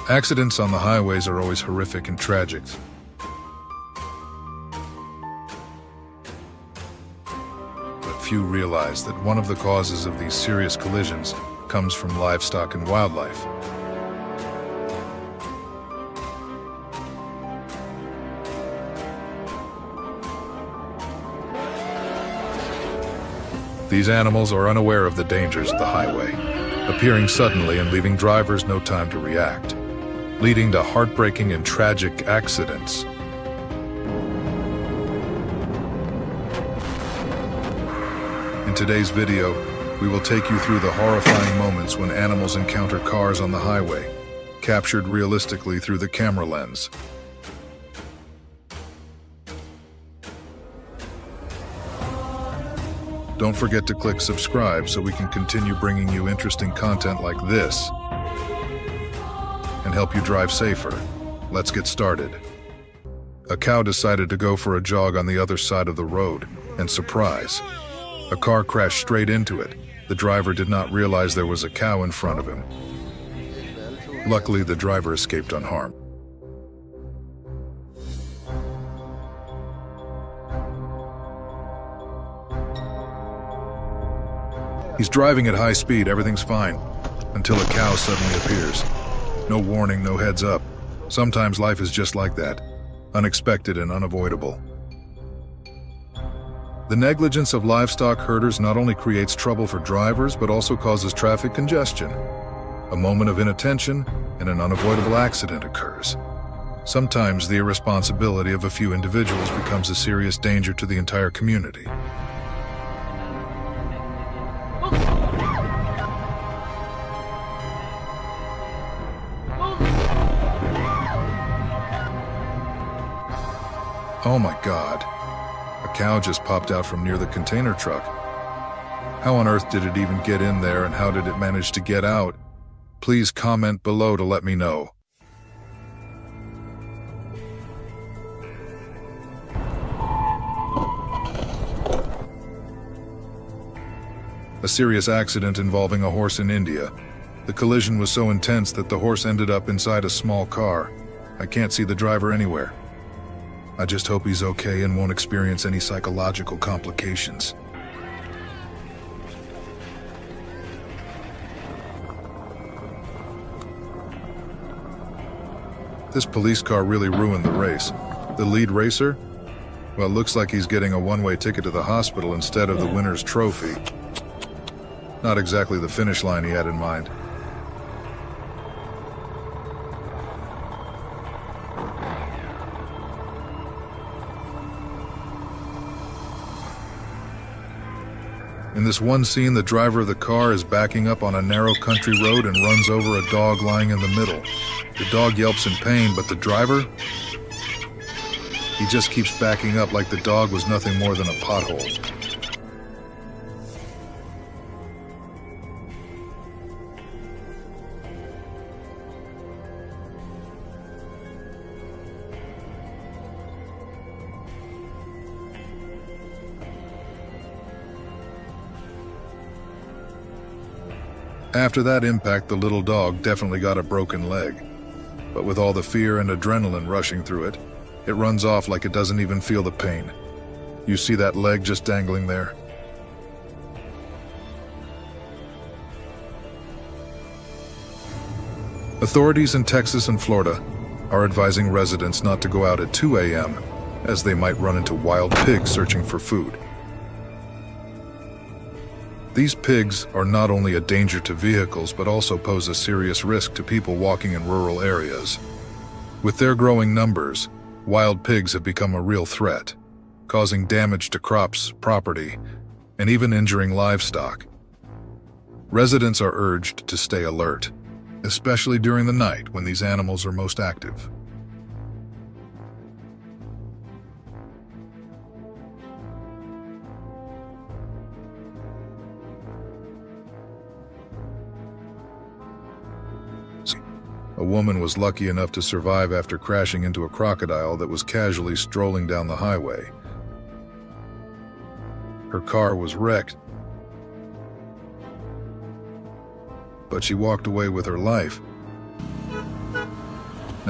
Accidents on the highways are always horrific and tragic. But few realize that one of the causes of these serious collisions comes from livestock and wildlife. These animals are unaware of the dangers of the highway, appearing suddenly and leaving drivers no time to react, leading to heartbreaking and tragic accidents. In today's video, we will take you through the horrifying moments when animals encounter cars on the highway, captured realistically through the camera lens. Don't forget to click subscribe so we can continue bringing you interesting content like this and help you drive safer. Let's get started. A cow decided to go for a jog on the other side of the road, and surprise, a car crashed straight into it. The driver did not realize there was a cow in front of him. Luckily, the driver escaped unharmed. He's driving at high speed, everything's fine, until a cow suddenly appears. No warning, no heads up. Sometimes life is just like that, unexpected and unavoidable. The negligence of livestock herders not only creates trouble for drivers, but also causes traffic congestion. A moment of inattention and an unavoidable accident occurs. Sometimes the irresponsibility of a few individuals becomes a serious danger to the entire community. Oh my God, a cow just popped out from near the container truck. How on earth did it even get in there, and how did it manage to get out? Please comment below to let me know. A serious accident involving a horse in India. The collision was so intense that the horse ended up inside a small car. I can't see the driver anywhere. I just hope he's okay and won't experience any psychological complications. This police car really ruined the race. The lead racer? Well, looks like he's getting a one-way ticket to the hospital instead of the winner's trophy. Not exactly the finish line he had in mind. In this one scene, the driver of the car is backing up on a narrow country road and runs over a dog lying in the middle. The dog yelps in pain, but the driver? He just keeps backing up like the dog was nothing more than a pothole. After that impact, the little dog definitely got a broken leg. But with all the fear and adrenaline rushing through it, it runs off like it doesn't even feel the pain. You see that leg just dangling there? Authorities in Texas and Florida are advising residents not to go out at 2 a.m. as they might run into wild pigs searching for food. These pigs are not only a danger to vehicles, but also pose a serious risk to people walking in rural areas. With their growing numbers, wild pigs have become a real threat, causing damage to crops, property, and even injuring livestock. Residents are urged to stay alert, especially during the night when these animals are most active. A woman was lucky enough to survive after crashing into a crocodile that was casually strolling down the highway. Her car was wrecked, but she walked away with her life.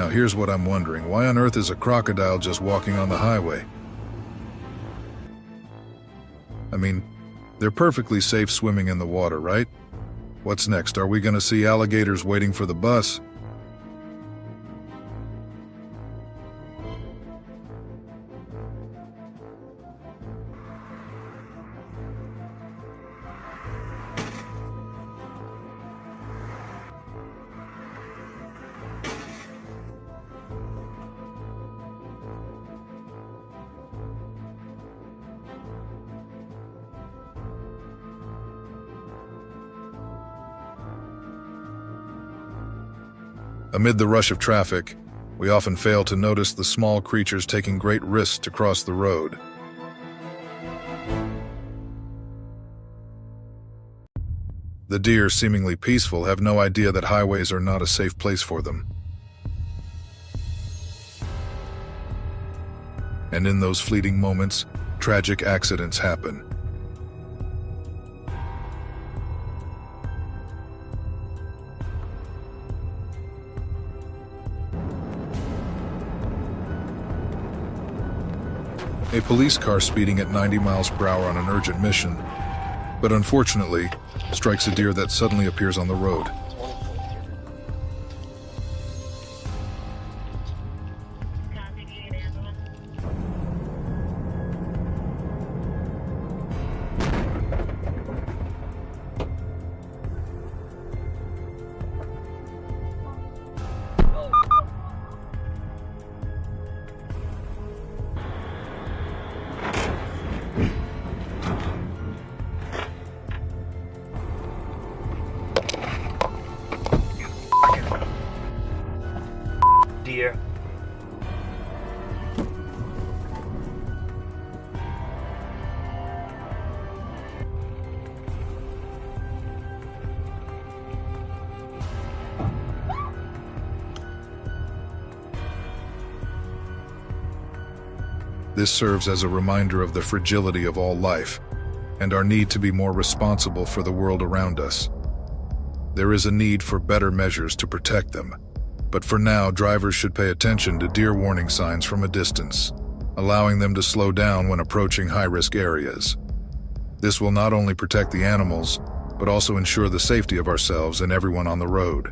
Now here's what I'm wondering. Why on earth is a crocodile just walking on the highway? I mean, they're perfectly safe swimming in the water, right? What's next? Are we gonna see alligators waiting for the bus? Amid the rush of traffic, we often fail to notice the small creatures taking great risks to cross the road. The deer, seemingly peaceful, have no idea that highways are not a safe place for them. And in those fleeting moments, tragic accidents happen. A police car speeding at 90 miles per hour on an urgent mission, but unfortunately, strikes a deer that suddenly appears on the road. Deer. This serves as a reminder of the fragility of all life and our need to be more responsible for the world around us. There is a need for better measures to protect them, but for now, drivers should pay attention to deer warning signs from a distance, allowing them to slow down when approaching high-risk areas. This will not only protect the animals, but also ensure the safety of ourselves and everyone on the road.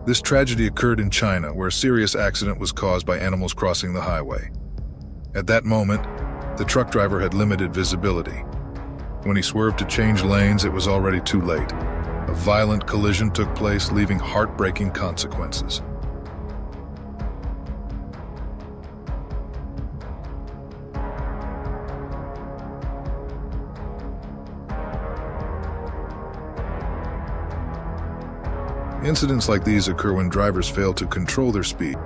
This tragedy occurred in China, where a serious accident was caused by animals crossing the highway. At that moment, the truck driver had limited visibility. When he swerved to change lanes, it was already too late. A violent collision took place, leaving heartbreaking consequences. Incidents like these occur when drivers fail to control their speed.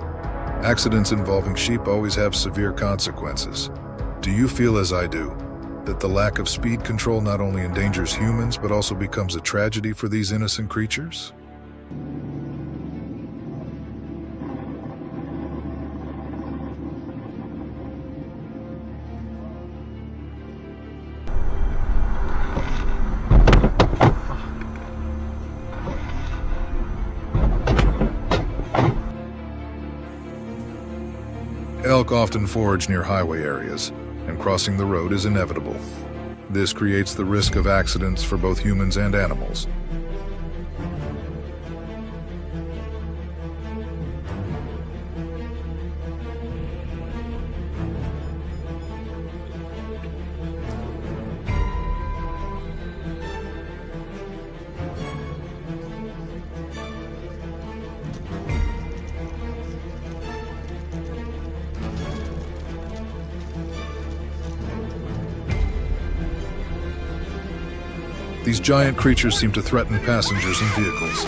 Accidents involving sheep always have severe consequences. Do you feel as I do, that the lack of speed control not only endangers humans but also becomes a tragedy for these innocent creatures? Elk often forage near highway areas, and crossing the road is inevitable. This creates the risk of accidents for both humans and animals. These giant creatures seem to threaten passengers and vehicles.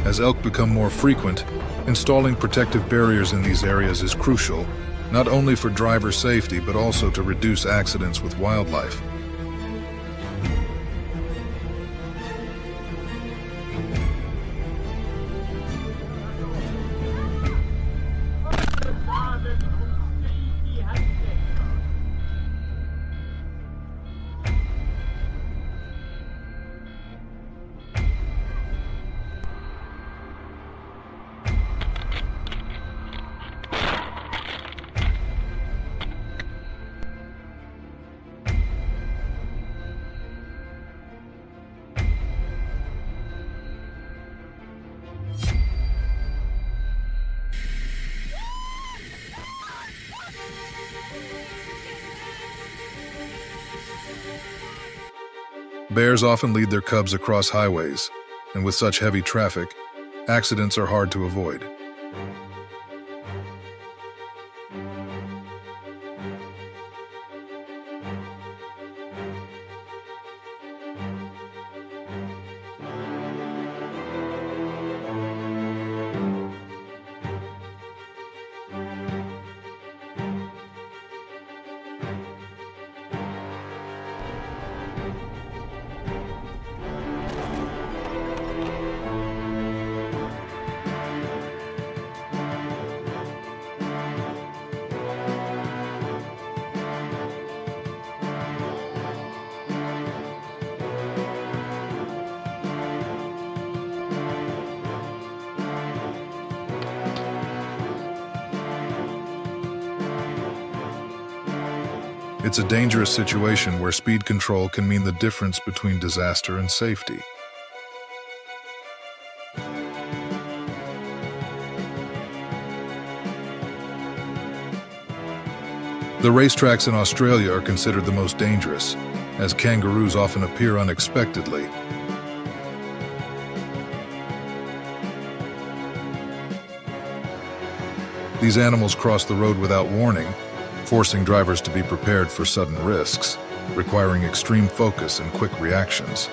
As elk become more frequent, installing protective barriers in these areas is crucial, not only for driver safety but also to reduce accidents with wildlife. Bears often lead their cubs across highways, and with such heavy traffic, accidents are hard to avoid. It's a dangerous situation where speed control can mean the difference between disaster and safety. The racetracks in Australia are considered the most dangerous, as kangaroos often appear unexpectedly. These animals cross the road without warning, forcing drivers to be prepared for sudden risks, requiring extreme focus and quick reactions.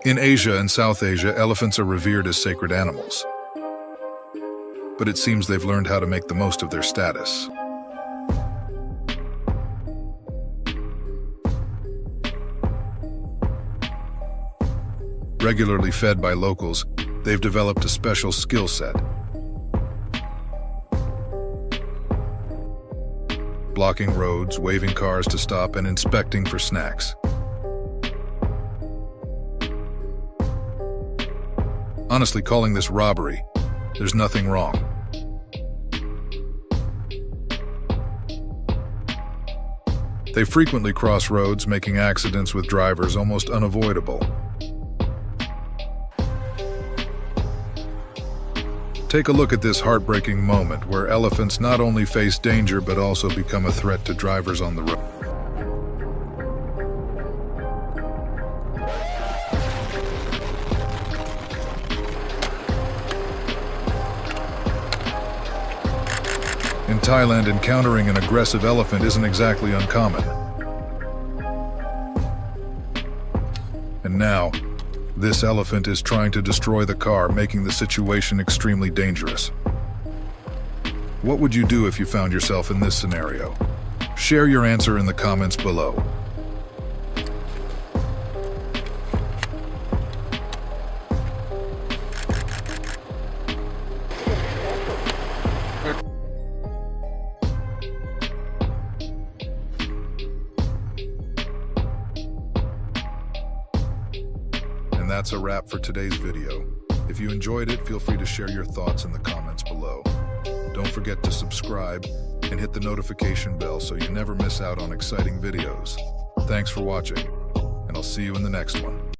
In Asia and South Asia, elephants are revered as sacred animals. But it seems they've learned how to make the most of their status. Regularly fed by locals, they've developed a special skill set. Blocking roads, waving cars to stop, and inspecting for snacks. Honestly, calling this robbery, there's nothing wrong. They frequently cross roads, making accidents with drivers almost unavoidable. Take a look at this heartbreaking moment where elephants not only face danger but also become a threat to drivers on the road. In Thailand, encountering an aggressive elephant isn't exactly uncommon. And now, this elephant is trying to destroy the car, making the situation extremely dangerous. What would you do if you found yourself in this scenario? Share your answer in the comments below. And that's a wrap for today's video. If you enjoyed it, feel free to share your thoughts in the comments below. Don't forget to subscribe and hit the notification bell so you never miss out on exciting videos. Thanks for watching, and I'll see you in the next one.